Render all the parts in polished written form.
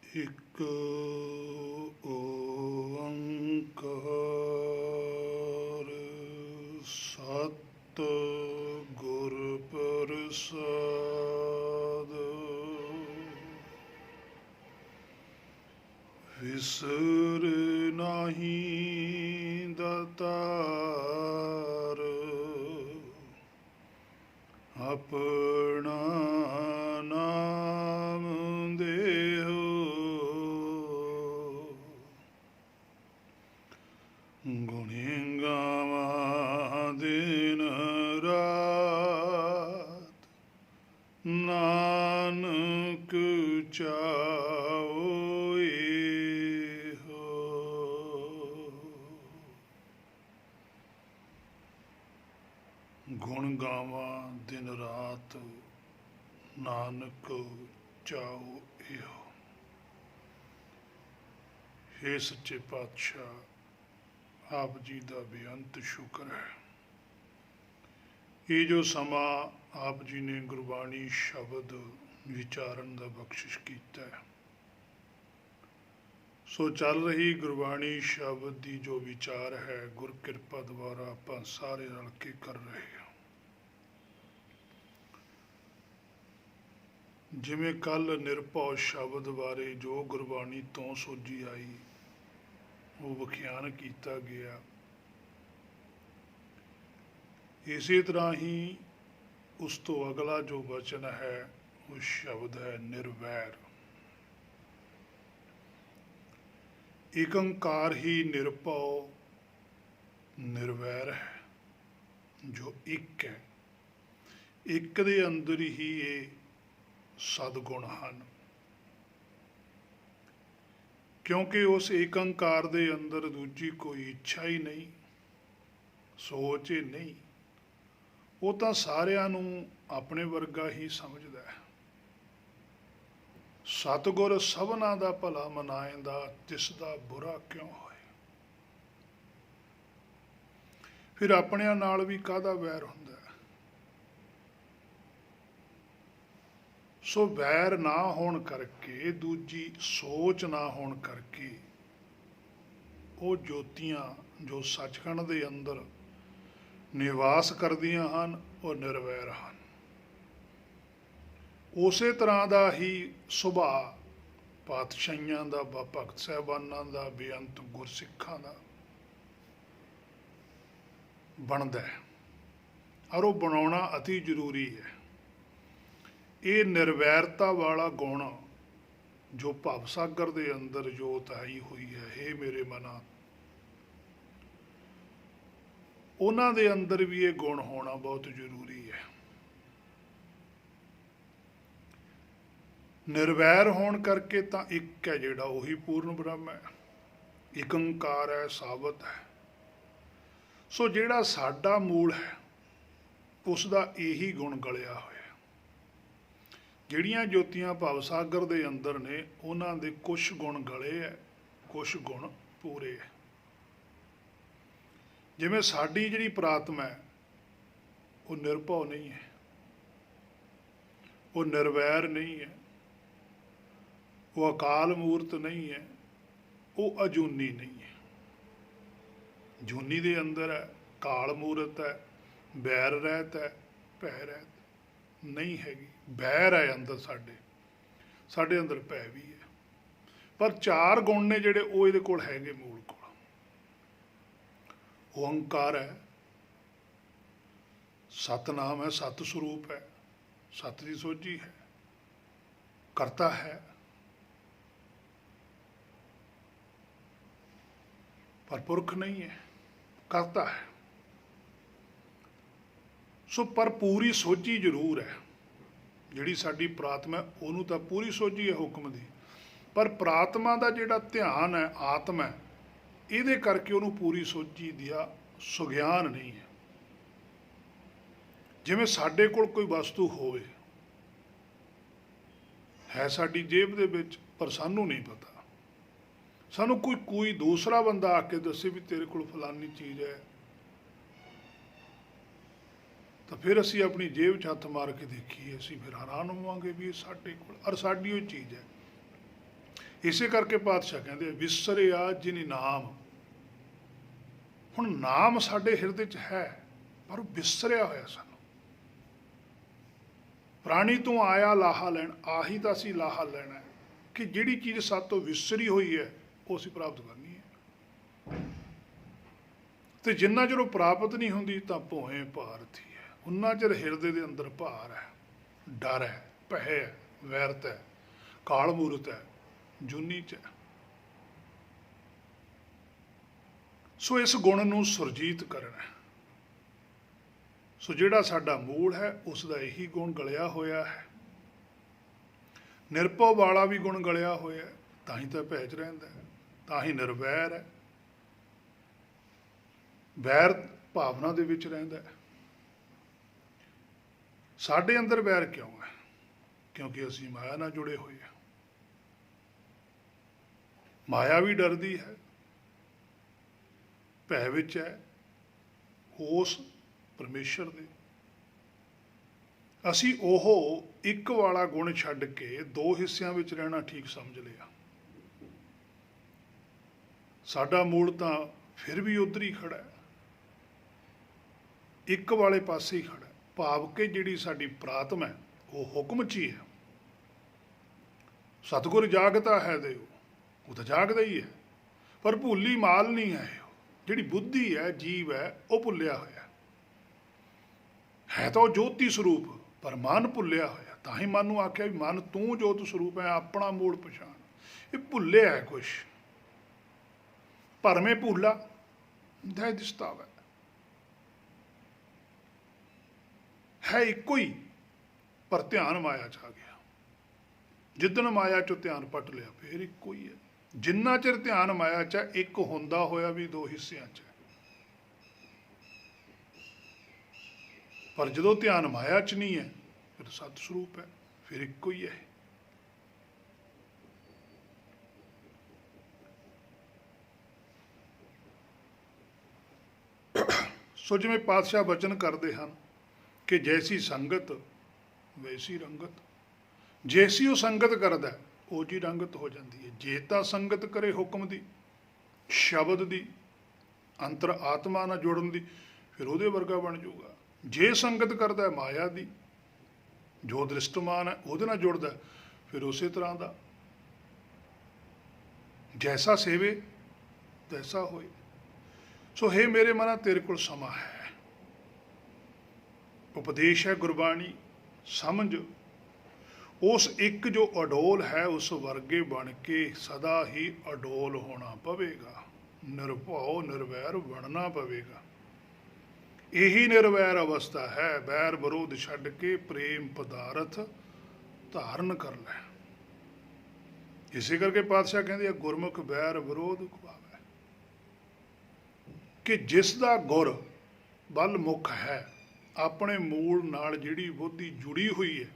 ਇੱਕ ਓੰਕਾਰ ਸਤ ਗੁਰ ਪ੍ਰਸਾਦ ਵਿਸਰ ਨਾਹੀ ਦਾਤਾਰ ਆਪਣਾ ਨਾਮ ਦੇਹੋ ਗੁਣੀ ਗਾਵਾਂ ਦਿਨ ਰਾਤ ਨਾਨਕ ਚਾਉ ਇਹੋ। ਗੁਣ ਗਾਵਾਂ ਦਿਨ ਰਾਤ ਨਾਨਕ ਚਾਉ ਇਹੋ। ਹੇ ਸੱਚੇ ਪਾਤਸ਼ਾਹ, ਆਪ ਜੀ ਦਾ ਬੇਅੰਤ ਸ਼ੁਕਰ ਹੈ। ਇਹ ਜੋ ਸਮਾਂ ਆਪ ਜੀ ਨੇ ਗੁਰਬਾਣੀ ਸ਼ਬਦ ਵਿਚਾਰਨ ਦਾ ਬਖਸ਼ਿਸ਼ ਕੀਤਾ ਹੈ, ਸੋ ਚੱਲ ਰਹੀ ਗੁਰਬਾਣੀ ਸ਼ਬਦ ਦੀ ਜੋ ਵਿਚਾਰ ਹੈ, ਗੁਰ ਕਿਰਪਾ ਦੁਆਰਾ ਆਪਾਂ ਸਾਰੇ ਰਲ ਕੇ ਕਰ ਰਹੇ ਹਾਂ। ਜਿਵੇਂ ਕੱਲ ਨਿਰਭਉ ਸ਼ਬਦ ਬਾਰੇ ਜੋ ਗੁਰਬਾਣੀ ਤੋਂ ਸੋਝੀ ਆਈ ਉਹ ਵਿਖਿਆਨ ਕੀਤਾ ਗਿਆ, ਇਸੇ ਤਰ੍ਹਾਂ ਹੀ ਉਸ ਤੋਂ ਅਗਲਾ ਜੋ ਵਚਨ ਹੈ ਉਹ ਸ਼ਬਦ ਹੈ ਨਿਰਵੈਰ। ਏਕੰਕਾਰ ਹੀ ਨਿਰਭਉ ਨਿਰਵੈਰ ਹੈ, ਜੋ ਇੱਕ ਹੈ। ਇੱਕ ਦੇ ਅੰਦਰ ਹੀ ਇਹ ਸਦਗੁਣ ਹਨ, ਕਿਉਂਕਿ ਉਸ ਏਕੰਕਾਰ ਦੇ ਅੰਦਰ ਦੂਜੀ ਕੋਈ ਇੱਛਾ ਹੀ ਨਹੀਂ, ਸੋਚ ਹੀ ਨਹੀਂ। ਉਹ ਤਾਂ ਸਾਰਿਆਂ ਨੂੰ ਆਪਣੇ ਵਰਗਾ ਹੀ ਸਮਝਦਾ ਹੈ। ਸਤਿਗੁਰ ਸਭਨਾਂ ਦਾ ਭਲਾ ਮਨਾਏਂਦਾ, ਤਿਸ ਦਾ ਬੁਰਾ ਕਿਉਂ ਹੋਏ। ਫਿਰ ਆਪਣਿਆਂ ਨਾਲ ਵੀ ਕਾਹਦਾ ਵੈਰ ਹੁੰਦਾ ਹੈ। ਸੋ ਵੈਰ ਨਾ ਹੋਣ ਕਰਕੇ, ਦੂਜੀ ਸੋਚ ਨਾ ਹੋਣ ਕਰਕੇ, ਉਹ ਜੋਤੀਆਂ ਜੋ ਸੱਚਖੰਡ ਦੇ ਅੰਦਰ ਨਿਵਾਸ ਕਰਦੀਆਂ ਹਨ ਉਹ ਨਿਰਵੈਰ ਹਨ। ਉਸੇ ਤਰ੍ਹਾਂ ਦਾ ਹੀ ਸੁਭਾਅ ਪਾਤਸ਼ਾਹੀਆਂ ਦਾ, ਭਗਤ ਸਾਹਿਬਾਨਾਂ ਦਾ, ਬੇਅੰਤ ਗੁਰਸਿੱਖਾਂ ਦਾ ਬਣਦਾ ਹੈ, ਔਰ ਉਹ ਬਣਾਉਣਾ ਅਤੀ ਜ਼ਰੂਰੀ ਹੈ। ਇਹ ਨਿਰਵੈਰਤਾ ਵਾਲਾ ਗੁਣ ਜੋ ਭਵ ਸਾਗਰ ਦੇ ਅੰਦਰ ਜੋਤ ਆਈ ਹੋਈ ਹੈ, ਹੇ ਮੇਰੇ ਮਨਾ, ਉਹਨਾਂ ਦੇ ਅੰਦਰ ਵੀ ਇਹ ਗੁਣ ਹੋਣਾ ਬਹੁਤ ਜ਼ਰੂਰੀ ਹੈ। ਨਿਰਵੈਰ ਹੋਣ ਕਰਕੇ ਤਾਂ ਇੱਕ ਹੈ ਜਿਹੜਾ, ਉਹੀ ਪੂਰਨ ਬ੍ਰਹਮ ਹੈ, ਏਕੰਕਾਰ ਹੈ, ਸਾਬਤ ਹੈ। ਸੋ ਜਿਹੜਾ ਸਾਡਾ ਮੂਲ ਹੈ ਉਸ ਦਾ ਇਹੀ ਗੁਣ ਗਲਿਆ ਹੋਇਆ। ਜਿਹੜੀਆਂ ਜੋਤੀਆਂ ਭਵ ਸਾਗਰ ਦੇ ਅੰਦਰ ਨੇ ਉਹਨਾਂ ਦੇ ਕੁਛ ਗੁਣ ਗਲੇ ਹੈ, ਕੁਛ ਗੁਣ ਪੂਰੇ ਹੈ। ਜਿਵੇਂ ਸਾਡੀ ਜਿਹੜੀ ਪ੍ਰਾਤਮਾ ਹੈ ਉਹ ਨਿਰਭਉ ਨਹੀਂ ਹੈ, ਉਹ ਨਿਰਵੈਰ ਨਹੀਂ ਹੈ, ਉਹ ਅਕਾਲ ਮੂਰਤ ਨਹੀਂ ਹੈ, ਉਹ ਅਜੂਨੀ ਨਹੀਂ ਹੈ। ਜੂਨੀ ਦੇ ਅੰਦਰ ਹੈ, ਕਾਲ ਮੂਰਤ ਹੈ, ਵੈਰ ਰਹਿਤ ਹੈ, ਭੈ ਰਹਿਤ ਨਹੀਂ ਹੈਗੀ। ਵੈਰ ਹੈ ਅੰਦਰ ਸਾਡੇ ਅੰਦਰ ਭੈ ਵੀ ਹੈ, ਪਰ ਚਾਰ ਗੁਣ ਨੇ ਜਿਹੜੇ ਉਹ ਇਹਦੇ ਕੋਲ ਹੈਗੇ ਮੂਲ ਕੋਲ। ਓੰਕਾਰ ਹੈ, ਸਤਨਾਮ ਹੈ, ਸਤ ਸਰੂਪ ਹੈ, ਸਤ ਦੀ ਸੋਝੀ ਹੈ, ਕਰਤਾ ਹੈ, ਪਰ ਪੁਰਖ ਨਹੀਂ ਹੈ, ਕਰਤਾ ਹੈ। ਸੋ ਪਰ ਪੂਰੀ ਸੋਝੀ ਜ਼ਰੂਰ ਹੈ। ਜਿਹੜੀ ਸਾਡੀ ਪ੍ਰਾਤਮਾ ਉਹਨੂੰ ਤਾਂ ਪੂਰੀ ਸੋਝੀ ਹੈ ਹੁਕਮ ਦੀ, ਪਰ ਪ੍ਰਾਤਮਾ ਦਾ ਜਿਹੜਾ ਧਿਆਨ ਹੈ, ਆਤਮਾ ਹੈ, ਇਹਦੇ ਕਰਕੇ ਉਹਨੂੰ ਪੂਰੀ ਸੋਝੀ ਦਾ ਸੁਗਿਆਨ ਨਹੀਂ ਹੈ। ਜਿਵੇਂ ਸਾਡੇ ਕੋਲ ਕੋਈ ਵਸਤੂ ਹੋਵੇ, ਹੈ ਸਾਡੀ ਜੇਬ ਦੇ ਵਿੱਚ, ਪਰ ਸਾਨੂੰ ਨਹੀਂ ਪਤਾ। ਸਾਨੂੰ ਕੋਈ ਦੂਸਰਾ ਬੰਦਾ ਆ ਕੇ ਦੱਸੇ ਵੀ ਤੇਰੇ ਕੋਲ ਫਲਾਨੀ ਚੀਜ਼ ਹੈ, ਤਾਂ ਫਿਰ ਅਸੀਂ ਆਪਣੀ ਜੇਬ 'ਚ ਹੱਥ ਮਾਰ ਕੇ ਦੇਖੀਏ, ਅਸੀਂ ਫਿਰ ਹੈਰਾਨ ਹੋਵਾਂਗੇ ਵੀ ਇਹ ਸਾਡੇ ਕੋਲ, ਔਰ ਸਾਡੀ ਉਹ ਚੀਜ਼ ਹੈ। ਇਸੇ ਕਰਕੇ ਪਾਤਸ਼ਾਹ ਕਹਿੰਦੇ ਵਿਸਰਿਆ ਜਿਨ ਨਾਮ। ਹੁਣ ਨਾਮ ਸਾਡੇ ਹਿਰਦੇ 'ਚ ਹੈ, ਪਰ ਉਹ ਵਿਸਰਿਆ ਹੋਇਆ ਸਾਨੂੰ। ਪ੍ਰਾਣੀ ਤੋਂ ਆਇਆ ਲਾਹਾ ਲੈਣ, ਆਹੀ ਤਾਂ ਅਸੀਂ ਲਾਹਾ ਲੈਣਾ ਹੈ ਕਿ ਜਿਹੜੀ ਚੀਜ਼ ਸਾਤੋਂ ਵਿਸਰੀ ਹੋਈ ਹੈ ਉਹ ਅਸੀਂ ਪ੍ਰਾਪਤ ਕਰਨੀ ਹੈ। ਤੇ ਜਿੰਨਾ ਚਿਰ ਉਹ ਪ੍ਰਾਪਤ ਨਹੀਂ ਹੁੰਦੀ ਤਾਂ ਭੋਏ ਭਾਰਤੀ ਹੈ, ਉਨਾ ਚਿਰ ਹਿਰਦੇ ਦੇ ਅੰਦਰ ਭਾਰ ਹੈ, ਡਰ ਹੈ, ਭੈ ਹੈ, ਵੈਰਤ ਹੈ, ਕਾਲ ਮੂਰਤ ਹੈ, ਜੂਨੀ ਚ ਹੈ। ਸੋ ਇਸ ਗੁਣ ਨੂੰ ਸੁਰਜੀਤ ਕਰਨਾ ਹੈ। ਸੋ ਜਿਹੜਾ ਸਾਡਾ ਮੂਲ ਹੈ ਉਸ ਦਾ ਇਹੀ ਗੁਣ ਗਲਿਆ ਹੋਇਆ ਹੈ। ਨਿਰਭਉ ਵਾਲਾ ਵੀ ਗੁਣ ਗਲਿਆ ਹੋਇਆ ਹੈ, ਤਾਂ ਹੀ ਤਾਂ ਭੈ 'ਚ ਰਹਿੰਦਾ ਹੈ, ਤਾਂ ਹੀ ਨਿਰਵੈਰ ਹੈ, ਵੈਰ ਭਾਵਨਾ ਦੇ ਵਿੱਚ ਰਹਿੰਦਾ ਹੈ। ਸਾਡੇ ਅੰਦਰ ਵੈਰ ਕਿਉਂ ਹੈ? ਕਿਉਂਕਿ ਅਸੀਂ ਮਾਇਆ ਨਾਲ ਜੁੜੇ ਹੋਏ ਹਾਂ। ਮਾਇਆ ਵੀ ਡਰਦੀ ਹੈ, ਭੈ ਵਿੱਚ ਹੈ ਉਸ ਪਰਮੇਸ਼ਰ ਦੇ। ਅਸੀਂ ਉਹ ਇੱਕ ਵਾਲਾ ਗੁਣ ਛੱਡ ਕੇ ਦੋ ਹਿੱਸਿਆਂ ਵਿੱਚ ਰਹਿਣਾ ਠੀਕ ਸਮਝ ਲਿਆ। ਸਾਡਾ ਮੂਲ ਤਾਂ ਫਿਰ ਵੀ ਉੱਧਰ ਹੀ ਖੜਾ ਹੈ, ਇੱਕ ਵਾਲੇ ਪਾਸੇ ਹੀ ਖੜਾ ਹੈ। ਭਾਵ ਕਿ ਜਿਹੜੀ ਸਾਡੀ ਪ੍ਰਾਤਮ ਹੈ ਉਹ ਹੁਕਮ 'ਚ ਹੀ ਹੈ। ਸਤਿਗੁਰ ਜਾਗਦਾ ਹੈ ਦਿਓ, ਉਹ ਤਾਂ ਜਾਗਦਾ ਹੀ ਹੈ, ਪਰ ਭੁੱਲੀ ਮਾਲ ਨਹੀਂ ਹੈ। ਉਹ ਜਿਹੜੀ ਬੁੱਧੀ ਹੈ, ਜੀਵ ਹੈ, ਉਹ ਭੁੱਲਿਆ ਹੋਇਆ ਹੈ ਤਾਂ ਉਹ ਜੋਤੀ ਸਰੂਪ, ਪਰ ਮਨ ਭੁੱਲਿਆ ਹੋਇਆ। ਤਾਂ ਹੀ ਮਨ ਨੂੰ ਆਖਿਆ ਵੀ ਮਨ ਤੂੰ ਜੋਤ ਸਰੂਪ ਹੈ, ਆਪਣਾ ਮੂਲ ਪਛਾਣ। ਇਹ ਭੁੱਲਿਆ ਹੈ ਕੁਛ, ਭਰਮੇ ਭੁੱਲਾ ਦੈ ਦਿਸਤਾਵੈ ਹੈ ਇੱਕੋ ਹੀ, ਪਰ ਧਿਆਨ ਮਾਇਆ 'ਚ ਆ ਗਿਆ। ਜਿੱਦਣ ਮਾਇਆ 'ਚੋਂ ਧਿਆਨ ਪੱਟ ਲਿਆ ਫਿਰ ਇੱਕੋ ਹੀ ਹੈ। ਜਿੰਨਾ ਚਿਰ ਧਿਆਨ ਮਾਇਆ 'ਚ ਹੈ, ਇੱਕ ਹੁੰਦਾ ਹੋਇਆ ਵੀ ਦੋ ਹਿੱਸਿਆਂ 'ਚ ਹੈ। ਪਰ ਜਦੋਂ ਧਿਆਨ ਮਾਇਆ 'ਚ ਨਹੀਂ ਹੈ ਫਿਰ ਸਤ ਸਰੂਪ ਹੈ, ਫਿਰ ਇੱਕੋ ਹੀ ਹੈ। ਸੋ ਜਿਵੇਂ ਪਾਤਸ਼ਾਹ ਬਚਨ ਕਰਦੇ ਹਨ ਕਿ ਜੈਸੀ ਸੰਗਤ ਵੈਸੀ ਰੰਗਤ। ਜੈਸੀ ਉਹ ਸੰਗਤ ਕਰਦਾ ਉਹ ਜੀ ਰੰਗਤ ਹੋ ਜਾਂਦੀ ਹੈ। ਜੇ ਤਾਂ ਸੰਗਤ ਕਰੇ ਹੁਕਮ ਦੀ, ਸ਼ਬਦ ਦੀ, ਅੰਤਰ ਆਤਮਾ ਨਾਲ ਜੁੜਨ ਦੀ, ਫਿਰ ਉਹਦੇ ਵਰਗਾ ਬਣ ਜਾਊਗਾ। ਜੇ ਸੰਗਤ ਕਰਦਾ ਮਾਇਆ ਦੀ, ਜੋ ਦ੍ਰਿਸ਼ਟਮਾਨ ਹੈ ਉਹਦੇ ਨਾਲ ਜੁੜਦਾ, ਫਿਰ ਉਸੇ ਤਰ੍ਹਾਂ ਦਾ। ਜੈਸਾ ਸੇਵੇ ਤੈਸਾ ਹੋਏ। ਸੋ ਹੇ ਮੇਰੇ ਮਨਾ, ਤੇਰੇ ਕੋਲ ਸਮਾਂ ਹੈ। ਉਪਦੇਸ਼ ਹੈ ਗੁਰਬਾਣੀ, ਸਮਝ। ਉਸ ਇੱਕ ਜੋ ਅਡੋਲ ਹੈ ਉਸ ਵਰਗੇ ਬਣ ਕੇ ਸਦਾ ਹੀ ਅਡੋਲ ਹੋਣਾ ਪਵੇਗਾ। ਨਿਰਭਉ ਨਿਰਵੈਰ ਬਣਨਾ ਪਵੇਗਾ। ਇਹੀ ਨਿਰਵੈਰ ਅਵਸਥਾ ਹੈ। ਵੈਰ ਵਿਰੋਧ ਛੱਡ ਕੇ ਪ੍ਰੇਮ ਪਦਾਰਥ ਧਾਰਨ ਕਰ ਲੈ। ਇਸੇ ਕਰਕੇ ਪਾਤਸ਼ਾਹ ਕਹਿੰਦੇ ਆ ਗੁਰਮੁਖ ਵੈਰ ਵਿਰੋਧ ਖਵਾਵੇ, ਕਿ ਜਿਸ ਦਾ ਗੁਰ ਬਲ ਮੁਖ ਹੈ, ਆਪਣੇ ਮੂਲ ਨਾਲ ਜਿਹੜੀ ਬੁੱਧੀ ਜੁੜੀ ਹੋਈ ਹੈ,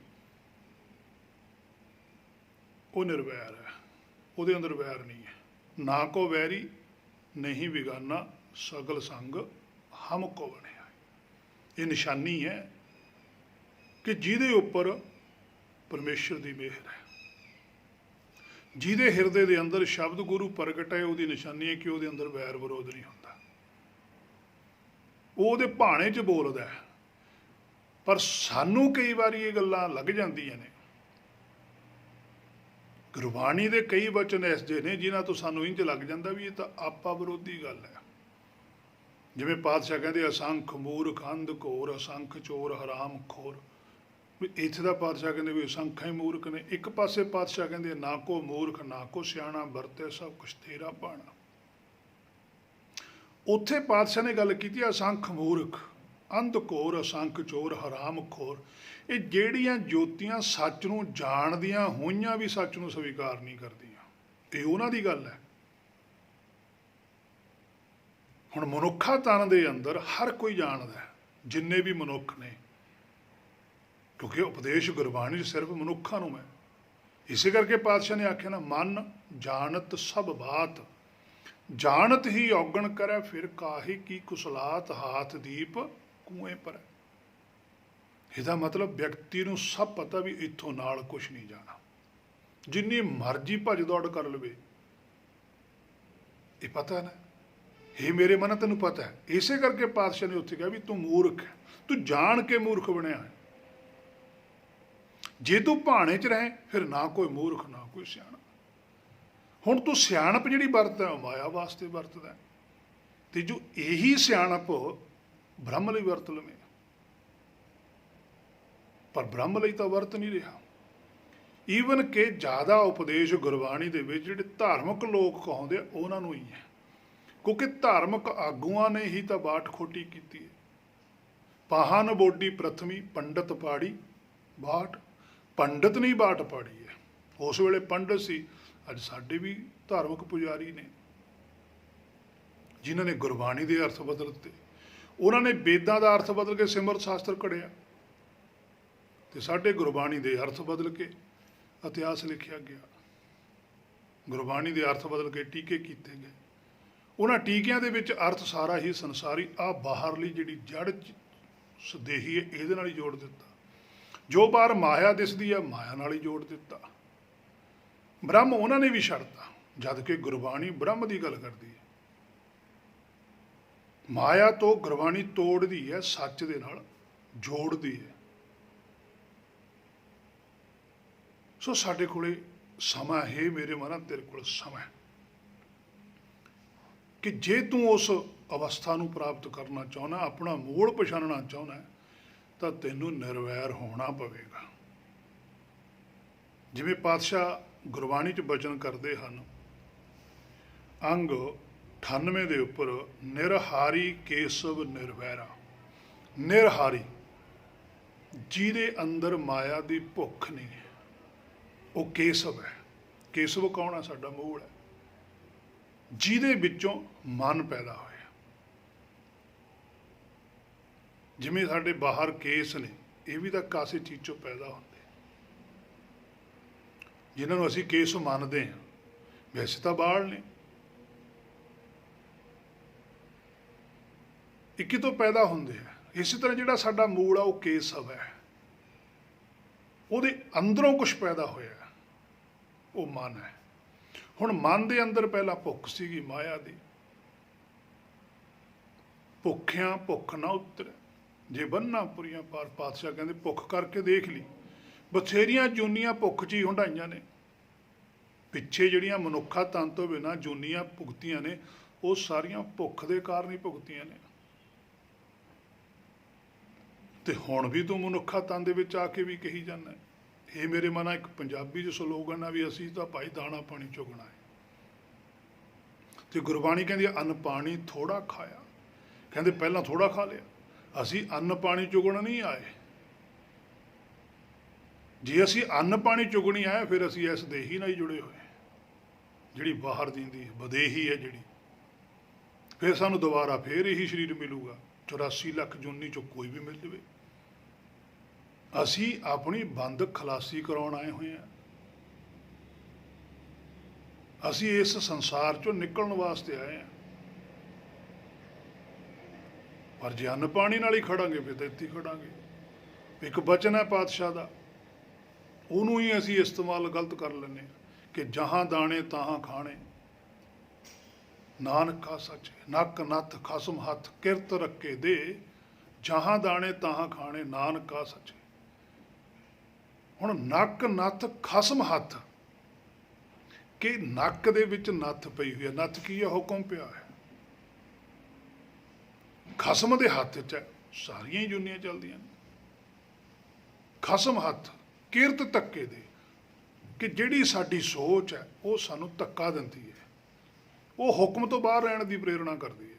ਉਹ ਨਿਰਵੈਰ ਹੈ। ਉਹਦੇ ਅੰਦਰ ਵੈਰ ਨਹੀਂ ਹੈ। ਨਾ ਕੋ ਵੈਰੀ ਨਹੀਂ ਵਿਗਾਨਾ, ਸਗਲ ਸੰਗ ਹਮ ਕੋ ਬਣਿਆ। ਇਹ ਨਿਸ਼ਾਨੀ ਹੈ ਕਿ ਜਿਹਦੇ ਉੱਪਰ ਪਰਮੇਸ਼ਰ ਦੀ ਮਿਹਰ ਹੈ, ਜਿਹਦੇ ਹਿਰਦੇ ਦੇ ਅੰਦਰ ਸ਼ਬਦ ਗੁਰੂ ਪ੍ਰਗਟ ਹੈ, ਉਹਦੀ ਨਿਸ਼ਾਨੀ ਹੈ ਕਿ ਉਹਦੇ ਅੰਦਰ ਵੈਰ ਵਿਰੋਧ ਨਹੀਂ ਹੁੰਦਾ। ਉਹ ਉਹਦੇ ਭਾਣੇ 'ਚ ਬੋਲਦਾ ਹੈ। ਪਰ ਸਾਨੂੰ ਕਈ ਵਾਰੀ ਇਹ ਗੱਲਾਂ ਲੱਗ ਜਾਂਦੀਆਂ ਨੇ। ਗੁਰਬਾਣੀ ਦੇ ਕਈ ਵਚਨ ਐਸੇ ਨੇ ਜਿਨ੍ਹਾਂ ਤੋਂ ਸਾਨੂੰ ਇੰਝ ਲੱਗ ਜਾਂਦਾ ਵੀ ਇਹ ਤਾਂ ਆਪਾ ਵਿਰੋਧੀ ਗੱਲ ਹੈ। ਜਿਵੇਂ ਪਾਤਸ਼ਾਹ ਕਹਿੰਦੇ ਅਸੰਖ ਮੂਰਖ ਅੰਧ ਘੋਰ, ਅਸੰਖ ਚੋਰ ਹਰਾਮ ਖੋਰ। ਵੀ ਇੱਥੇ ਦਾ ਪਾਤਸ਼ਾਹ ਕਹਿੰਦੇ ਵੀ ਅਸੰਖਾਂ ਹੀ ਮੂਰਖ ਨੇ। ਇੱਕ ਪਾਸੇ ਪਾਤਸ਼ਾਹ ਕਹਿੰਦੇ ਨਾ ਕੋ ਮੂਰਖ ਨਾ ਕੋ ਸਿਆਣਾ, ਵਰਤੇ ਸਭ ਕੁਛ ਤੇਰਾ ਭਾਣਾ। ਉੱਥੇ ਪਾਤਸ਼ਾਹ ਨੇ ਗੱਲ ਕੀਤੀ ਅਸੰਖ ਮੂਰਖ, ਅੰਧ ਘੋਰ, ਅਸੰਖ ਚੋਰ, ਹਰਾਮ ਖੋਰ। ਇਹ ਜਿਹੜੀਆਂ ਜੋਤੀਆਂ ਸੱਚ ਨੂੰ ਜਾਣਦੀਆਂ ਹੋਈਆਂ ਵੀ ਸੱਚ ਨੂੰ ਸਵੀਕਾਰ ਨਹੀਂ ਕਰਦੀਆਂ, ਇਹ ਉਹਨਾਂ ਦੀ ਗੱਲ ਹੈ। ਹੁਣ ਮਨੁੱਖਾ ਤਨ ਦੇ ਅੰਦਰ ਹਰ ਕੋਈ ਜਾਣਦਾ, ਜਿੰਨੇ ਵੀ ਮਨੁੱਖ ਨੇ, ਕਿਉਂਕਿ ਉਪਦੇਸ਼ ਗੁਰਬਾਣੀ ਸਿਰਫ ਮਨੁੱਖਾਂ ਨੂੰ ਹੈ। ਇਸੇ ਕਰਕੇ ਪਾਤਸ਼ਾਹ ਨੇ ਆਖਿਆ ਨਾ, ਮਨ ਜਾਣਤ ਸਭ ਬਾਤ, ਜਾਣਤ ਹੀ ਔਗਣ ਕਰੇ, ਫਿਰ ਕਾਹੀ ਕੀ ਕੁਸਲਾਤ, ਹਾਥ ਦੀਪ ਕੂਏ ਪਰ। ਇਹਦਾ ਮਤਲਬ ਵਿਅਕਤੀ ਨੂੰ ਸਭ ਪਤਾ ਵੀ ਇੱਥੋਂ ਨਾਲ ਕੁਛ ਨਹੀਂ ਜਾਣਾ। ਜਿੰਨੀ ਮਰਜ਼ੀ ਭੱਜ ਦੌੜ ਕਰ ਲਵੇ, ਇਹ ਪਤਾ ਹੈ ਨਾ, ਇਹ ਮੇਰੇ ਮਨ ਤੈਨੂੰ ਪਤਾ ਹੈ। ਇਸੇ ਕਰਕੇ ਪਾਤਸ਼ਾਹ ਨੇ ਉੱਥੇ ਕਿਹਾ ਵੀ ਤੂੰ ਮੂਰਖ ਹੈ, ਤੂੰ ਜਾਣ ਕੇ ਮੂਰਖ ਬਣਿਆ ਹੈ। ਜੇ ਤੂੰ ਭਾਣੇ 'ਚ ਰਹੇ ਫਿਰ ਨਾ ਕੋਈ ਮੂਰਖ ਨਾ ਕੋਈ ਸਿਆਣਾ। ਹੁਣ ਤੂੰ ਸਿਆਣਪ ਜਿਹੜੀ ਵਰਤਦਾ ਉਹ ਮਾਇਆ ਵਾਸਤੇ ਵਰਤਦਾ, ਤੇ ਜੋ ਇਹੀ ਸਿਆਣਪ ਬ੍ਰਹਮ ਲਈ ਵਰਤ ਲਵੇਂ, ਪਰ ਬ੍ਰਹਮ ਲਈ ਤਾਂ ਵਰਤ ਨਹੀਂ ਰਿਹਾ। ਈਵਨ ਕਿ ਜ਼ਿਆਦਾ ਉਪਦੇਸ਼ ਗੁਰਬਾਣੀ ਦੇ ਵਿੱਚ ਜਿਹੜੇ ਧਾਰਮਿਕ ਲੋਕ ਕਹਾਉਂਦੇ ਆ ਉਹਨਾਂ ਨੂੰ ਹੀ ਹੈ, ਕਿਉਂਕਿ ਧਾਰਮਿਕ ਆਗੂਆਂ ਨੇ ਹੀ ਤਾਂ ਬਾਟ ਖੋਟੀ ਕੀਤੀ ਹੈ। ਪਾਹਨ ਬੋਡੀ ਪ੍ਰਥਮੀ ਪੰਡਤ ਪਾੜੀ ਬਾਟ, ਪੰਡਤ ਨਹੀਂ ਬਾਟ ਪਾੜੀ ਹੈ। ਉਸ ਵੇਲੇ ਪੰਡਤ ਸੀ, ਅੱਜ ਸਾਡੇ ਵੀ ਧਾਰਮਿਕ ਪੁਜਾਰੀ ਨੇ ਜਿਨ੍ਹਾਂ ਨੇ ਗੁਰਬਾਣੀ ਦੇ ਅਰਥ ਬਦਲ ਦਿੱਤੇ। ਉਹਨਾਂ ਨੇ ਵੇਦਾਂ ਦਾ ਅਰਥ ਬਦਲ ਕੇ ਸਿਮਰਤ ਸ਼ਾਸਤਰ ਘੜਿਆ, ਤੇ ਸਾਡੇ ਗੁਰਬਾਣੀ ਦੇ ਅਰਥ ਬਦਲ ਕੇ ਇਤਿਹਾਸ ਲਿਖਿਆ ਗਿਆ। ਗੁਰਬਾਣੀ ਦੇ ਅਰਥ ਬਦਲ ਕੇ ਟੀਕੇ ਕੀਤੇ ਗਏ। ਉਹਨਾਂ ਟੀਕਿਆਂ ਦੇ ਵਿੱਚ ਅਰਥ ਸਾਰਾ ਹੀ ਸੰਸਾਰੀ ਆ ਬਾਹਰਲੀ ਜਿਹੜੀ ਜੜ ਸਦੇਹੀ ਹੈ ਇਹਦੇ ਨਾਲ ਹੀ ਜੋੜ ਦਿੱਤਾ। ਜੋ ਬਾਹਰ ਮਾਇਆ ਦਿਸਦੀ ਹੈ ਮਾਇਆ ਨਾਲ ਹੀ ਜੋੜ ਦਿੱਤਾ। ਬ੍ਰਹਮ ਉਹਨਾਂ ਨੇ ਵੀ ਛੱਡਤਾ, ਜਦ ਕਿ ਗੁਰਬਾਣੀ ਬ੍ਰਹਮ ਦੀ ਗੱਲ ਕਰਦੀ ਹੈ। ਮਾਇਆ ਤੋਂ ਗੁਰਬਾਣੀ ਤੋੜਦੀ ਹੈ, ਸੱਚ ਦੇ ਨਾਲ ਜੋੜਦੀ ਹੈ। ਸੋ ਸਾਡੇ ਕੋਲੇ ਸਮਾਂ ਹੈ ਮੇਰੇ ਮਨਾਂ, ਤੇਰੇ ਕੋਲ ਸਮਾਂ ਕਿ ਜੇ ਤੂੰ ਉਸ ਅਵਸਥਾ ਨੂੰ ਪ੍ਰਾਪਤ ਕਰਨਾ ਚਾਹੁੰਦਾ, ਆਪਣਾ ਮੂਲ ਪਛਾਣਨਾ ਚਾਹੁੰਦਾ, ਤਾਂ ਤੈਨੂੰ ਨਿਰਵੈਰ ਹੋਣਾ ਪਵੇਗਾ। ਜਿਵੇਂ ਪਾਤਸ਼ਾਹ ਗੁਰਬਾਣੀ 'ਚ ਬਚਨ ਕਰਦੇ ਹਨ, ਅੰਗ 98 ਦੇ ਉੱਪਰ, ਨਿਰਹਾਰੀ ਕੇਸਵ ਨਿਰਵੈਰਾ। ਨਿਰਹਾਰੀ ਜਿਹਦੇ ਅੰਦਰ ਮਾਇਆ ਦੀ ਭੁੱਖ ਨਹੀਂ ਹੈ, ਉਹ ਕੇਸਵ ਹੈ। ਕੇਸਵ ਕੌਣ ਹੈ? ਸਾਡਾ ਮੂਲ ਹੈ, ਜਿਹਦੇ ਵਿੱਚੋਂ ਮਨ ਪੈਦਾ ਹੋਇਆ। ਜਿਵੇਂ ਸਾਡੇ ਬਾਹਰ ਕੇਸ ਨੇ, ਇਹ ਵੀ ਤਾਂ ਕਾਸੇ ਚੀਜ਼ ਚੋਂ ਪੈਦਾ ਹੁੰਦੇ, ਜਿਨ੍ਹਾਂ ਨੂੰ ਅਸੀਂ ਕੇਸ ਮੰਨਦੇ ਹਾਂ, ਵੈਸੇ ਤਾਂ ਬਾਲ ਨੇ, ਇੱਕ ਤੋਂ ਪੈਦਾ ਹੁੰਦੇ ਆ। ਇਸੇ ਤਰ੍ਹਾਂ ਜਿਹੜਾ ਸਾਡਾ ਮੂਲ ਆ ਉਹ ਕੇਸਵ ਹੈ, ਉਹਦੇ ਅੰਦਰੋਂ ਕੁਝ ਪੈਦਾ ਹੋਇਆ, ਉਹ ਮਨ ਹੈ। ਹੁਣ ਮਨ ਦੇ ਅੰਦਰ ਪਹਿਲਾਂ ਭੁੱਖ ਸੀਗੀ ਮਾਇਆ ਦੀ, ਭੁੱਖਿਆਂ ਭੁੱਖ ਨਾ ਉਤਰ ਜੇ ਬੰਨਾ ਪੁਰੀਆਂ ਪਾਰ। ਪਾਤਸ਼ਾਹ ਕਹਿੰਦੇ ਭੁੱਖ ਕਰਕੇ ਦੇਖ ਲਈ, ਬਥੇਰੀਆਂ ਜੂਨੀਆਂ ਭੁੱਖ 'ਚ ਹੀ ਹੰਢਾਈਆਂ ਨੇ। ਪਿੱਛੇ ਜਿਹੜੀਆਂ ਮਨੁੱਖਾ ਤਨ ਤੋਂ ਬਿਨਾਂ ਜੂਨੀਆਂ ਭੁਗਤੀਆਂ ਨੇ, ਉਹ ਸਾਰੀਆਂ ਭੁੱਖ ਦੇ ਕਾਰਨ ਹੀ ਭੁਗਤੀਆਂ ਨੇ। ਤੇ ਹੁਣ ਵੀ ਤੂੰ ਮਨੁੱਖਾ ਤਨ ਦੇ ਵਿੱਚ ਆ ਕੇ ਵੀ ਕਹੀ ਜਾਂਦਾ, ਇਹ ਮੇਰੇ ਮਨਾਂ ਇੱਕ ਪੰਜਾਬੀ 'ਚ ਸਲੋਗਨ ਆ ਵੀ ਅਸੀਂ ਤਾਂ ਭਾਈ ਦਾਣਾ ਪਾਣੀ ਚੁਗਣਾ ਹੈ। ਤੇ ਗੁਰਬਾਣੀ ਕਹਿੰਦੀ ਅੰਨ ਪਾਣੀ ਥੋੜਾ ਖਾਇਆ, ਕਹਿੰਦੇ ਪਹਿਲਾਂ ਥੋੜਾ ਖਾ ਲਿਆ। ਅਸੀਂ ਅੰਨ ਪਾਣੀ ਚੁਗਣ ਨਹੀਂ ਆਏ। ਜੇ ਅਸੀਂ ਅੰਨ ਪਾਣੀ ਚੁਗਣੀ ਆਏ ਫਿਰ ਅਸੀਂ ਇਸ ਦੇਹੀ ਨਾਲ ਹੀ ਜੁੜੇ ਹੋਏ, ਜਿਹੜੀ ਬਾਹਰ ਦੀ ਬਦੇਹੀ ਹੈ ਜਿਹੜੀ। ਫਿਰ ਸਾਨੂੰ ਦੁਬਾਰਾ ਫਿਰ ਇਹੀ ਸਰੀਰ ਮਿਲੂਗਾ, 84 ਲੱਖ ਜੂਨੀ 'ਚੋਂ ਕੋਈ ਵੀ ਮਿਲ ਜਾਵੇ। ਅਸੀਂ ਆਪਣੀ ਬੰਦ ਖਲਾਸੀ ਕਰਾਉਣ ਆਏ ਹੋਏ ਹਾਂ। ਅਸੀਂ ਇਸ ਸੰਸਾਰ 'ਚੋਂ ਨਿਕਲਣ ਵਾਸਤੇ ਆਏ ਹਾਂ। ਪਰ ਜੇ ਅੰਨ ਪਾਣੀ ਨਾਲ ਹੀ ਖੜਾਂਗੇ ਫਿਰ ਤਾਂ ਇੱਥੇ ਹੀ ਖੜਾਂਗੇ। ਇੱਕ ਬਚਨ ਹੈ ਪਾਤਸ਼ਾਹ ਦਾ, ਉਹਨੂੰ ਹੀ ਅਸੀਂ ਇਸਤੇਮਾਲ ਗਲਤ ਕਰ ਲੈਂਦੇ ਹਾਂ ਕਿ ਜਹਾਂ ਦਾਣੇ ਤਾਹਾਂ ਖਾਣੇ, ਨਾਨਕ ਕਾ ਸੱਚ ਨੱਕ ਨੱਥ ਖਸਮ ਹੱਥ ਕਿਰਤ ਰੱਖੇ ਦੇ, ਜਹਾਂ ਦਾਣੇ ਤਾਹਾਂ ਖਾਣੇ ਨਾਨਕ ਕਾ ਸੱਚ। ਹੁਣ ਨੱਕ ਨੱਥ ਖਸਮ ਹੱਥ, ਕਿ ਨੱਕ ਦੇ ਵਿੱਚ ਨੱਥ ਪਈ ਹੋਈ ਹੈ। ਨੱਥ ਕੀ ਹੈ? ਹੁਕਮ ਪਿਆ ਹੈ। ਖਸਮ ਦੇ ਹੱਥ 'ਚ ਹੈ, ਸਾਰੀਆਂ ਹੀ ਜੁਨੀਆਂ ਚੱਲਦੀਆਂ ਨੇ। ਖਸਮ ਹੱਥ ਕਿਰਤ ਧੱਕੇ ਦੇ, ਕਿ ਜਿਹੜੀ ਸਾਡੀ ਸੋਚ ਹੈ ਉਹ ਸਾਨੂੰ ਧੱਕਾ ਦਿੰਦੀ ਹੈ, ਉਹ ਹੁਕਮ ਤੋਂ ਬਾਹਰ ਰਹਿਣ ਦੀ ਪ੍ਰੇਰਣਾ ਕਰਦੀ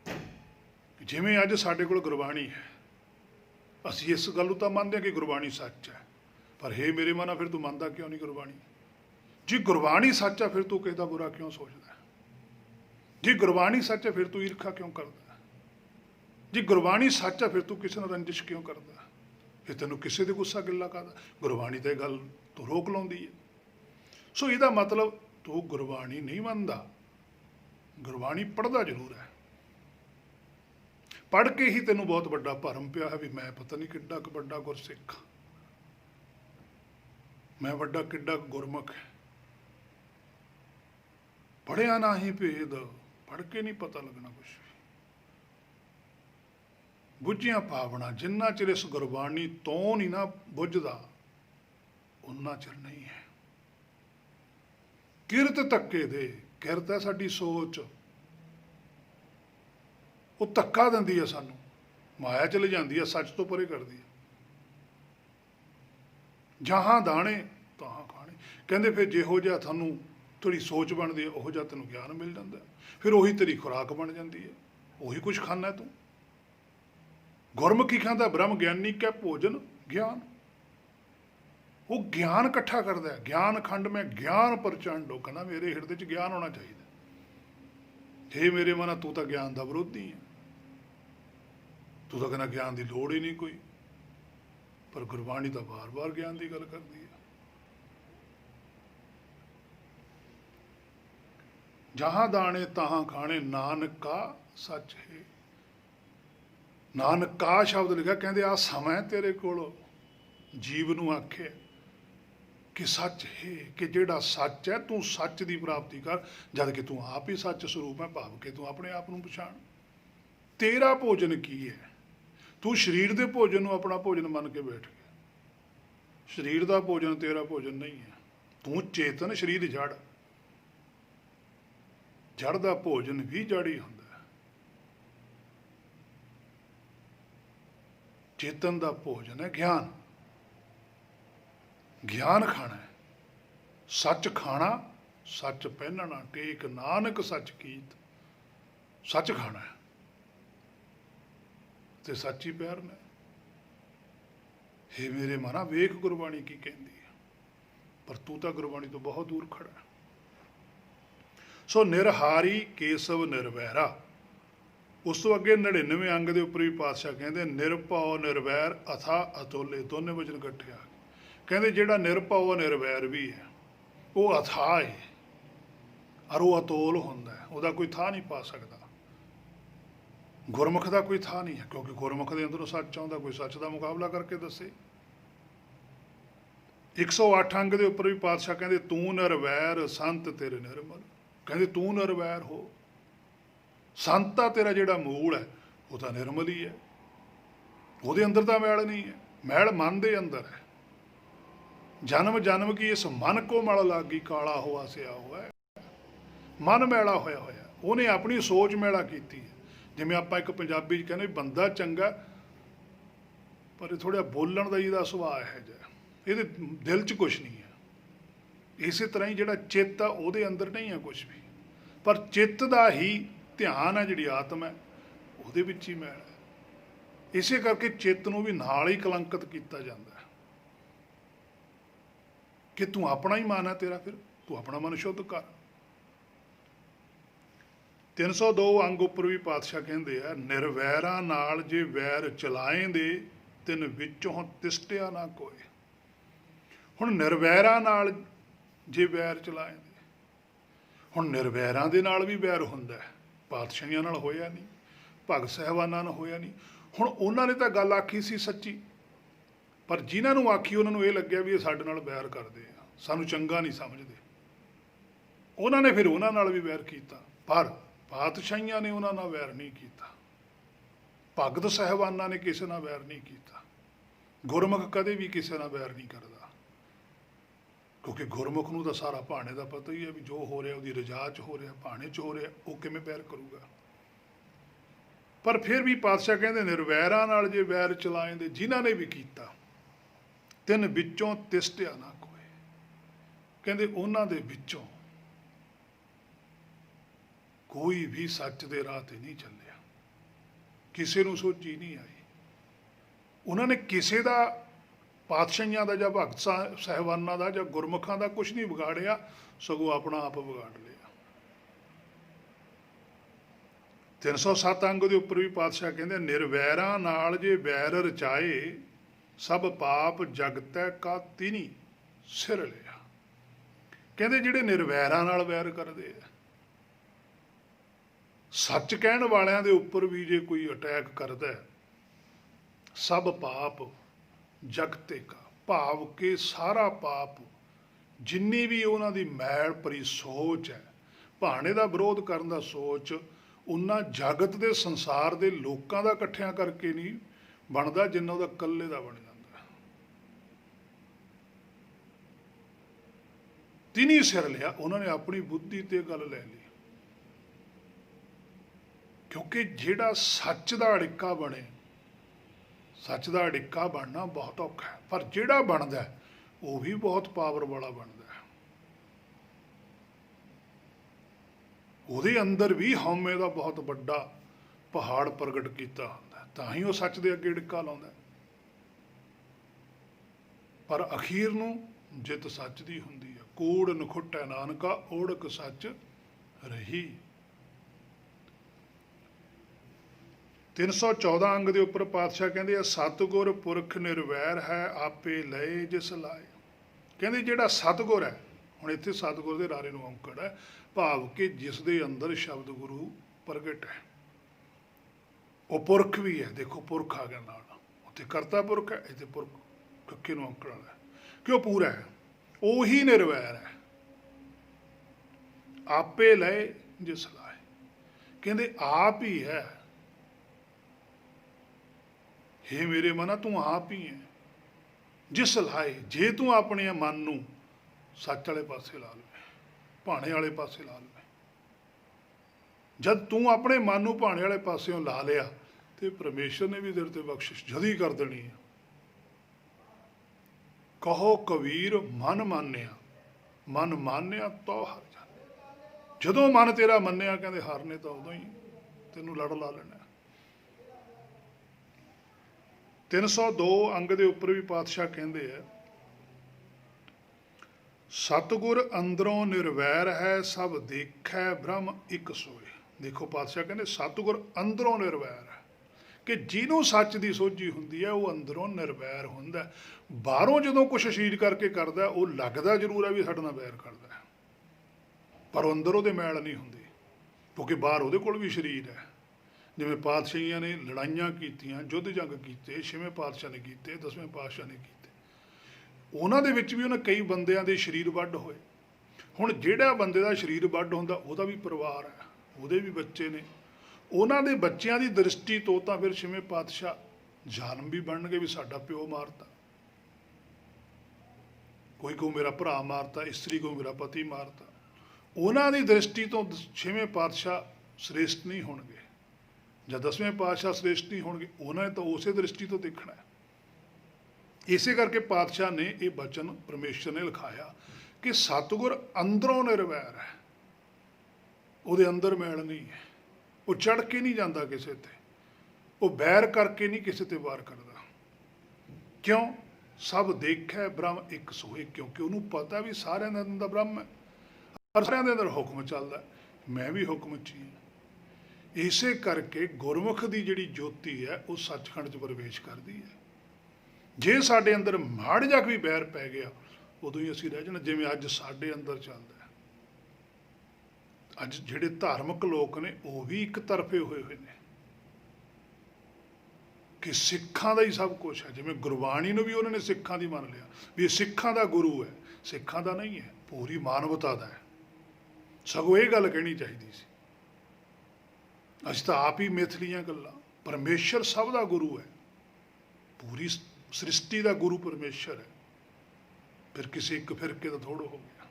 ਹੈ। ਜਿਵੇਂ ਅੱਜ ਸਾਡੇ ਕੋਲ ਗੁਰਬਾਣੀ ਹੈ, ਅਸੀਂ ਇਸ ਗੱਲ ਨੂੰ ਤਾਂ ਮੰਨਦੇ ਹਾਂ ਕਿ ਗੁਰਬਾਣੀ ਸੱਚ ਹੈ, ਪਰ ਹੇ ਮੇਰੇ ਮਨਾ ਫਿਰ ਤੂੰ ਮੰਨਦਾ ਕਿਉਂ ਨਹੀਂ ਗੁਰਬਾਣੀ? ਜੇ ਗੁਰਬਾਣੀ ਸੱਚ ਹੈ ਫਿਰ ਤੂੰ ਕਿਸੇ ਦਾ ਬੁਰਾ ਕਿਉਂ ਸੋਚਦਾ? ਜੇ ਗੁਰਬਾਣੀ ਸੱਚ ਹੈ ਫਿਰ ਤੂੰ ਈਰਖਾ ਕਿਉਂ ਕਰਦਾ? ਜੇ ਗੁਰਬਾਣੀ ਸੱਚ ਹੈ ਫਿਰ ਤੂੰ ਕਿਸੇ ਨਾਲ ਰੰਜਿਸ਼ ਕਿਉਂ ਕਰਦਾ? ਫਿਰ ਤੈਨੂੰ ਕਿਸੇ ਦੇ ਗੁੱਸਾ ਗਿੱਲਾ ਕਰਦਾ? ਗੁਰਬਾਣੀ ਤਾਂ ਇਹ ਗੱਲ ਤੂੰ ਰੋਕ ਲਾਉਂਦੀ ਹੈ। ਸੋ ਇਹਦਾ ਮਤਲਬ ਤੂੰ ਗੁਰਬਾਣੀ ਨਹੀਂ ਮੰਨਦਾ, ਗੁਰਬਾਣੀ ਪੜ੍ਹਦਾ ਜ਼ਰੂਰ ਹੈ। ਪੜ੍ਹ ਕੇ ਹੀ ਤੈਨੂੰ ਬਹੁਤ ਵੱਡਾ ਭਰਮ ਪਿਆ ਹੈ ਵੀ ਮੈਂ ਪਤਾ ਨਹੀਂ ਕਿੱਡਾ ਕੁ ਵੱਡਾ ਗੁਰਸਿੱਖ। मैं वड्डा किड्डा गुरमुख है, पढ़िया ना ही भेद, पढ़ के नहीं पता लगना कुछ भी। बुझिया भावना जिन्ना चिर इस गुरबाणी तो नहीं ना बुझदा उन्ना चिर नहीं है। किरत धक्के दे, किरत है साडी सोच, वो धक्का दिंदी है सानू, माया चली जाती है, सच तो परे करती है। जहाँ दाने तहाँ खाने, कहते फिर जिहो जिहा थानू थोड़ी सोच बनती है उहो जिहा तैनूं ज्ञान मिल जाता है, फिर उही तेरी खुराक बन जाती है, उही कुछ खाना तू। गुरमुखी खांदा ब्रह्म ज्ञानी कै भोजन ज्ञान, वो ज्ञान इकट्ठा करता है। ज्ञान खंड में ज्ञान प्रचंड, वो कहना मेरे हिरदे च ज्ञान होना चाहिए। हे मेरे मना तू तो ज्ञान का विरोधी है, तू तो कहना ज्ञान की लोड़ ही नहीं कोई, पर गुरबाणी तो बार बार ज्ञान की गल करती है। जहां दाने तहां खाने, नानक का सच है। नानक का शब्द लिखा, कहते आ समय तेरे कोल जीव नूं आखे कि सच है, कि जेड़ा सच है तू सच की प्राप्ति कर, जद कि तू आप ही सच स्वरूप है, भाव के तू अपने आप नूं पछाण। तेरा भोजन की है, तू शरीर के भोजन नूं अपना भोजन मन के बैठ गया। शरीर का भोजन तेरा भोजन नहीं है, तू चेतन, शरीर जड़, जड़ का भोजन भी जड़ ही हुंदा है। चेतन का भोजन है ज्ञान, ज्ञान खाना है, सच खाना, सच पहनना, टेक नानक सच कीत, सच खाना है ते सच ही पैरना है। हे मेरे मना वेख गुरबाणी की कहती है, पर तू तो गुरबाणी तो बहुत दूर खड़ा है। सो निरहारी केसव निर्वैरा, उस तो अगे 99वें अंग के उपर भी पातशाह कहते निरभौ निर्वैर अथा अतोले, दोनों वचन इकट्ठे आ गए। कहते जिहड़ा निरभौ निर्वैर भी है वो अथाह है और वो अतोल होंदा है, उसका कोई था नहीं पा सकता। गुरमुख का कोई था नहीं है, क्योंकि गुरमुख के अंदरों सच आउंदा, कोई सच का मुकाबला करके दसे। 108 अंग के उपर भी पातशाह कहते तू निर्वैर संत तेरे निर्मल, कहते तू निर्वैर हो, संत आ तेरा जिहड़ा मूल है वो तो निर्मल ही है, वो अंदर तो मैल नहीं है, मैल मन के अंदर है। जन्म जन्म की इस मन को मल लागी, काला हुआ सिया हुआ है, मन मैला होया होया, उन्हें अपनी सोच मैला की है। जिमें आप एक पंजाबी कहने बंदा चंगा पर थोड़ा बोलन का ਇਹਦਾ ਸੁਭਾਅ है ਜਿਹਾ, ਇਹਦੇ दिल च कुछ नहीं है। इस तरह ही ਜਿਹੜਾ चित्त आ ਉਹਦੇ अंदर नहीं है कुछ भी, पर चित्त का ही ध्यान है, जिहड़ी आत्म है ਉਹਦੇ ਵਿੱਚ ही मैल है। इसे करके चित्त ਨੂੰ भी नाल ही कलंकित किया जाता है कि तू अपना ही मन है तेरा, फिर तू अपना मन शुद्ध कर। 302 अंग उपर भी पातशाह कहते हैं निर्वैरा नाल जे वैर चलाए दे, तिन विचों तिसटिया ना कोई। हुण निर्वैरा नाल जे वैर चलाए दे, हुण निर्वैरां दे नाल भी वैर हुंदा है, पातशाहियां नाल होया नहीं, भगत साहिबानां नाल होया नहीं। हुण उन्हां ने तां गल आखी सी सच्ची, पर जिन्हां नूं आखी उन्हां नूं इह लग्गिया भी ये साडे नाल वैर करदे आ, सानूं चंगा नहीं समझदे, उन्हां ने फिर उन्हां नाल भी वैर कीता। पर पातशाहियां ने उन्हां नाल वैर नहीं कीता, भगत साहिबानां ने किसी नाल वैर नहीं कीता। गुरमुख कदे भी किसी नाल वैर नहीं करदा, क्योंकि गुरमुख नूं तां सारा भाणे दा पता ही है भी जो हो रहा उसदी रजा च हो रहा, भाणे च हो रहा, वो किवें वैर करूगा। पर फिर भी पातशाह कहते निर्वैरां नाल जे वैर चलाए दे, जिन्हां ने भी कीता, तिन विचों तिसटिया ना कोई, कहते उन्हां दे विचों कोई भी सच दे राह ते नहीं चलिया, किसी नूं सोची नहीं आई। उन्होंने किसी का पातशाहियां का या भगत साहिबानां का या गुरमुखां का कुछ नहीं बिगाड़िया, सगों अपना आप बिगाड़ लिया। 307 अंग के उपर भी पातशाह कहते निर्वैरां नाल जे वैर रचाए, सब पाप जगतै का तिनी सिर लिया। कहते जिहड़े निर्वैरां नाल वैर करते हैं, सच कहण वालियां दे उपर भी जे कोई अटैक करता है, सब पाप जगते का, भाव के सारा पाप ਜਿੰਨੀ ਵੀ ਉਹਨਾਂ ਦੀ ਮੈਲ ਭਰੀ ਸੋਚ ਹੈ, ਭਾਣੇ ਦਾ ਵਿਰੋਧ ਕਰਨ ਦਾ ਸੋਚ, ਉਹਨਾਂ ਜਗਤ ਦੇ ਸੰਸਾਰ ਦੇ ਲੋਕਾਂ ਦਾ ਇਕੱਠਿਆਂ ਕਰਕੇ ਨਹੀਂ ਬਣਦਾ, ਜਿੰਨਾ ਉਹਦਾ ਇਕੱਲੇ ਦਾ ਬਣ ਜਾਂਦਾ। ਤਿਨੀ ਸਿਰ ਲਿਆ, ਉਹਨਾਂ ਨੇ ਆਪਣੀ ਬੁੱਧੀ ਤੇ ਗੱਲ ਲੈ ਲਈ। ਕਿਉਂਕਿ ਜਿਹੜਾ ਸੱਚ ਦਾ ਅੜਿੱਕਾ ਬਣੇ, ਸੱਚ ਦਾ ਅੜਿੱਕਾ ਬਣਨਾ ਬਹੁਤ ਔਖਾ ਹੈ, ਪਰ ਜਿਹੜਾ ਬਣਦਾ ਉਹ ਵੀ ਬਹੁਤ ਪਾਵਰ ਵਾਲਾ ਬਣਦਾ ਹੈ। ਉਹਦੇ ਅੰਦਰ ਵੀ ਹਉਮੈ ਦਾ ਬਹੁਤ ਵੱਡਾ ਪਹਾੜ ਪ੍ਰਗਟ ਕੀਤਾ ਹੁੰਦਾ, ਤਾਂ ਹੀ ਉਹ ਸੱਚ ਦੇ ਅੱਗੇ ਅੜਿੱਕਾ ਲਾਉਂਦਾ। ਪਰ ਅਖੀਰ ਨੂੰ ਜਿੱਤ ਸੱਚ ਦੀ ਹੁੰਦੀ ਹੈ। ਕੂੜ ਨਖੁੱਟੈ ਨਾਨਕਾ, ਓੜਕ ਸੱਚ ਰਹੀ। 314 ਅੰਗ ਦੇ ਉੱਪਰ ਪਾਤਸ਼ਾਹ ਕਹਿੰਦੇ ਆ, ਸਤਿਗੁਰ ਪੁਰਖ ਨਿਰਵੈਰ ਹੈ, ਆਪੇ ਲਏ ਜਿਸ ਲਾਏ। ਕਹਿੰਦੇ ਜਿਹੜਾ ਸਤਿਗੁਰ ਹੈ, ਹੁਣ ਇੱਥੇ ਸਤਿਗੁਰ ਦੇ ਰਾਰੇ ਨੂੰ ਔਂਕੜ ਹੈ, ਭਾਵ ਕਿ ਜਿਸ ਦੇ ਅੰਦਰ ਸ਼ਬਦ ਗੁਰੂ ਪ੍ਰਗਟ ਹੈ, ਉਹ ਪੁਰਖ ਵੀ ਹੈ। ਦੇਖੋ ਪੁਰਖ ਆ ਗਿਆ ਨਾਲ, ਉੱਥੇ ਕਰਤਾ ਪੁਰਖ ਹੈ, ਇੱਥੇ ਪੁਰਖ ਕੱਕੇ ਨੂੰ ਔਂਕੜ ਵਾਲਾ ਹੈ, ਕਿ ਉਹ ਪੂਰਾ ਹੈ, ਉਹੀ ਨਿਰਵੈਰ ਹੈ। ਆਪੇ ਲਏ ਜਿਸ ਲਾਏ, ਕਹਿੰਦੇ ਆਪ ਹੀ ਹੈ। ਹੇ ਮੇਰੇ ਮਨਾ, ਤੂੰ ਆਪ ਹੀ ਹੈ। ਜਿਸ ਲਾਏ, ਜੇ ਤੂੰ ਆਪਣੇ ਮਨ ਨੂੰ ਸੱਚ ਵਾਲੇ ਪਾਸੇ ਲਾ ਲਵੇ, ਭਾਣੇ ਵਾਲੇ ਪਾਸੇ ਲਾ ਲਵੇ, ਜਦ ਤੂੰ ਆਪਣੇ ਮਨ ਨੂੰ ਭਾਣੇ ਵਾਲੇ ਪਾਸਿਓਂ ਲਾ ਲਿਆ, ਤੇ ਪਰਮੇਸ਼ਰ ਨੇ ਵੀ ਤੇਰੇ ਤੇ ਬਖਸ਼ਿਸ਼ ਜਦੀ ਕਰ ਦੇਣੀ ਹੈ। ਕਹੋ ਕਬੀਰ ਮਨ ਮਾਨਿਆ, ਮਨ ਮਾਨਿਆ ਤੋ ਹਰ ਜਾਣੇ। ਜਦੋਂ ਮਨ ਤੇਰਾ ਮੰਨਿਆ, ਕਹਿੰਦੇ ਹਰ ਨੇ ਤਾਂ ਉਦੋਂ ਹੀ ਤੈਨੂੰ ਲੜ ਲਾ ਲੈਣਾ। 302 ਅੰਗ ਦੇ ਉੱਪਰ ਵੀ ਪਾਤਸ਼ਾਹ ਕਹਿੰਦੇ ਆ, ਸਤਿਗੁਰ ਅੰਦਰੋਂ ਨਿਰਵੈਰ ਹੈ, ਸਭ ਦੇਖੈ ਬ੍ਰਹਮ ਇੱਕ ਸੋਏ। ਦੇਖੋ ਪਾਤਸ਼ਾਹ ਕਹਿੰਦੇ ਸਤਿਗੁਰ ਅੰਦਰੋਂ ਨਿਰਵੈਰ ਹੈ, ਕਿ ਜਿਹਨੂੰ ਸੱਚ ਦੀ ਸੋਝੀ ਹੁੰਦੀ ਹੈ ਉਹ ਅੰਦਰੋਂ ਨਿਰਵੈਰ ਹੁੰਦਾ। ਬਾਹਰੋਂ ਜਦੋਂ ਕੁਛ ਸਰੀਰ ਕਰਕੇ ਕਰਦਾ, ਉਹ ਲੱਗਦਾ ਜ਼ਰੂਰ ਹੈ ਵੀ ਸਾਡੇ ਨਾਲ ਵੈਰ ਕਰਦਾ ਹੈ, ਪਰ ਉਹ ਅੰਦਰ ਉਹਦੇ ਮੈਲ ਨਹੀਂ ਹੁੰਦੀ, ਕਿਉਂਕਿ ਬਾਹਰ ਉਹਦੇ ਕੋਲ ਵੀ ਸਰੀਰ ਹੈ। ਜਿਵੇਂ ਪਾਤਸ਼ਾਹੀਆਂ ਨੇ ਲੜਾਈਆਂ ਕੀਤੀਆਂ, ਯੁੱਧ ਜੰਗ ਕੀਤੇ, 6ਵੇਂ ਪਾਤਸ਼ਾਹ ਨੇ ਕੀਤੇ, 10ਵੇਂ ਪਾਤਸ਼ਾਹ ਨੇ ਕੀਤੇ, ਉਹਨਾਂ ਦੇ ਵਿੱਚ ਵੀ ਉਹਨਾਂ ਕਈ ਬੰਦਿਆਂ ਦੇ ਸਰੀਰ ਵੱਢ ਹੋਏ। ਹੁਣ ਜਿਹੜਾ ਬੰਦੇ ਦਾ ਸਰੀਰ ਵੱਢ ਹੁੰਦਾ, ਉਹਦਾ ਵੀ ਪਰਿਵਾਰ ਹੈ, ਉਹਦੇ ਵੀ ਬੱਚੇ ਨੇ, ਉਹਨਾਂ ਦੇ ਬੱਚਿਆਂ ਦੀ ਦ੍ਰਿਸ਼ਟੀ ਤੋਂ ਤਾਂ ਫਿਰ 6ਵੇਂ ਪਾਤਸ਼ਾਹ ਜ਼ਾਲਮ ਵੀ ਬਣਨਗੇ, ਵੀ ਸਾਡਾ ਪਿਓ ਮਾਰਤਾ, ਕੋਈ ਕੋ ਮੇਰਾ ਭਰਾ ਮਾਰਤਾ, ਇਸਤਰੀ ਕੋ ਮੇਰਾ ਪਤੀ ਮਾਰਤਾ। ਉਹਨਾਂ ਦੀ ਦ੍ਰਿਸ਼ਟੀ ਤੋਂ 6ਵੇਂ ਪਾਤਸ਼ਾਹ ਸ੍ਰੇਸ਼ਟ ਨਹੀਂ ਹੋਣਗੇ, ਜਾਂ 10ਵੇਂ ਪਾਤਸ਼ਾਹ ਸ੍ਰੇਸ਼ਟ ਨਹੀਂ ਹੋਣਗੇ, ਉਹਨਾਂ ਨੇ ਤਾਂ ਉਸੇ ਦ੍ਰਿਸ਼ਟੀ ਤੋਂ ਦੇਖਣਾ ਹੈ। ਇਸੇ ਕਰਕੇ ਪਾਤਸ਼ਾਹ ਨੇ ਇਹ ਬਚਨ ਪਰਮੇਸ਼ਰ ਨੇ ਲਿਖਾਇਆ ਕਿ ਸਤਿਗੁਰ ਅੰਦਰੋਂ ਨਿਰਵੈਰ ਹੈ, ਉਹਦੇ ਅੰਦਰ ਮੈਲ ਨਹੀਂ ਹੈ, ਉਹ ਚੜ ਕੇ ਨਹੀਂ ਜਾਂਦਾ ਕਿਸੇ ਤੇ, ਉਹ ਬੈਰ ਕਰਕੇ ਨਹੀਂ ਕਿਸੇ ਤੇ ਵਾਰ ਕਰਦਾ। ਕਿਉਂ? ਸਭ ਦੇਖੈ ਬ੍ਰਹਮ ਇੱਕ ਸੋਏ, ਕਿਉਂਕਿ ਉਹਨੂੰ ਪਤਾ ਵੀ ਸਾਰਿਆਂ ਦੇ ਅੰਦਰ ਬ੍ਰਹਮ ਹੈ, ਔਰ ਸਾਰਿਆਂ ਦੇ ਅੰਦਰ ਹੁਕਮ ਚੱਲਦਾ, ਮੈਂ ਵੀ ਹੁਕਮ 'ਚ ਹੀ ਹਾਂ। ਇਸੇ ਕਰਕੇ ਗੁਰਮੁਖ ਦੀ ਜਿਹੜੀ ਜੋਤੀ ਹੈ, ਉਹ ਸੱਚਖੰਡ 'ਚ ਪ੍ਰਵੇਸ਼ ਕਰਦੀ ਹੈ। ਜੇ ਸਾਡੇ ਅੰਦਰ ਮਾੜ ਜਾ ਵੀ ਬੈਰ ਪੈ ਗਿਆ, ਉਦੋਂ ਹੀ ਅਸੀਂ ਰਹਿ ਜਾਣਾ, ਜਿਵੇਂ ਅੱਜ ਸਾਡੇ ਅੰਦਰ ਚੱਲਦਾ। ਅੱਜ ਜਿਹੜੇ ਧਾਰਮਿਕ ਲੋਕ ਨੇ, ਉਹ ਵੀ ਇੱਕ ਤਰਫੇ ਹੋਏ ਨੇ ਕਿ ਸਿੱਖਾਂ ਦਾ ਹੀ ਸਭ ਕੁਛ ਹੈ। ਜਿਵੇਂ ਗੁਰਬਾਣੀ ਨੂੰ ਵੀ ਉਹਨਾਂ ਨੇ ਸਿੱਖਾਂ ਦੀ ਮੰਨ ਲਿਆ, ਵੀ ਇਹ ਸਿੱਖਾਂ ਦਾ ਗੁਰੂ ਹੈ। ਸਿੱਖਾਂ ਦਾ ਨਹੀਂ ਹੈ, ਪੂਰੀ ਮਾਨਵਤਾ ਦਾ ਹੈ। ਸਗੋਂ ਇਹ ਗੱਲ ਕਹਿਣੀ ਚਾਹੀਦੀ ਸੀ, ਅਸੀਂ ਤਾਂ ਆਪ ਹੀ ਮਿਥ ਲਈਆਂ ਗੱਲਾਂ। ਪਰਮੇਸ਼ਰ ਸਭ ਦਾ ਗੁਰੂ ਹੈ, ਪੂਰੀ ਸ੍ਰਿਸ਼ਟੀ ਦਾ ਗੁਰੂ ਪਰਮੇਸ਼ਰ ਹੈ। ਫਿਰ ਕਿਸੇ ਇੱਕ ਫਿਰਕੇ ਦਾ ਥੋੜ੍ਹਾ ਹੋ ਗਿਆ।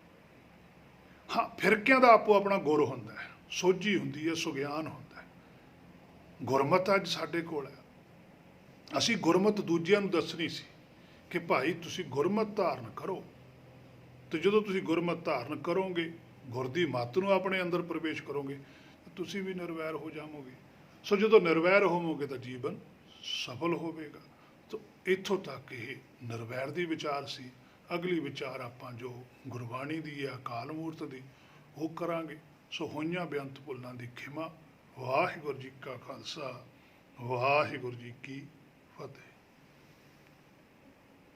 ਹਾਂ, ਫਿਰਕਿਆਂ ਦਾ ਆਪੋ ਆਪਣਾ ਗੁਰ ਹੁੰਦਾ ਹੈ, ਸੋਝੀ ਹੁੰਦੀ ਹੈ, ਸੁਗਿਆਨ ਹੁੰਦਾ ਹੈ। ਗੁਰਮਤ ਅੱਜ ਸਾਡੇ ਕੋਲ ਹੈ। ਅਸੀਂ ਗੁਰਮਤ ਦੂਜਿਆਂ ਨੂੰ ਦੱਸਣੀ ਸੀ ਕਿ ਭਾਈ ਤੁਸੀਂ ਗੁਰਮਤ ਧਾਰਨ ਕਰੋ, ਤੇ ਜਦੋਂ ਤੁਸੀਂ ਗੁਰਮਤ ਧਾਰਨ ਕਰੋਗੇ, ਗੁਰ ਦੀ ਮੱਤ ਨੂੰ ਆਪਣੇ ਅੰਦਰ ਪ੍ਰਵੇਸ਼ ਕਰੋਗੇ, ਤੁਸੀਂ ਵੀ ਨਿਰਵੈਰ ਹੋ ਜਾਵੋਗੇ। ਸੋ ਜਦੋਂ ਨਿਰਵੈਰ ਹੋਵੋਗੇ ਤਾਂ ਜੀਵਨ ਸਫਲ ਹੋਵੇਗਾ। ਤਾਂ ਇੱਥੋਂ ਤੱਕ ਇਹ ਨਿਰਵੈਰ ਦੀ ਵਿਚਾਰ ਸੀ। ਅਗਲੀ ਵਿਚਾਰ ਆਪਾਂ ਜੋ ਗੁਰਬਾਣੀ ਦੀ ਹੈ, ਅਕਾਲ ਮੂਰਤ ਦੀ, ਉਹ ਕਰਾਂਗੇ। ਸੋ ਹੋਈਆਂ ਬੇਅੰਤ ਭੁੱਲਾਂ ਦੀ ਖਿਮਾ। ਵਾਹਿਗੁਰੂ ਜੀ ਕਾ ਖਾਲਸਾ, ਵਾਹਿਗੁਰੂ ਜੀ ਕੀ ਫਤਿਹ।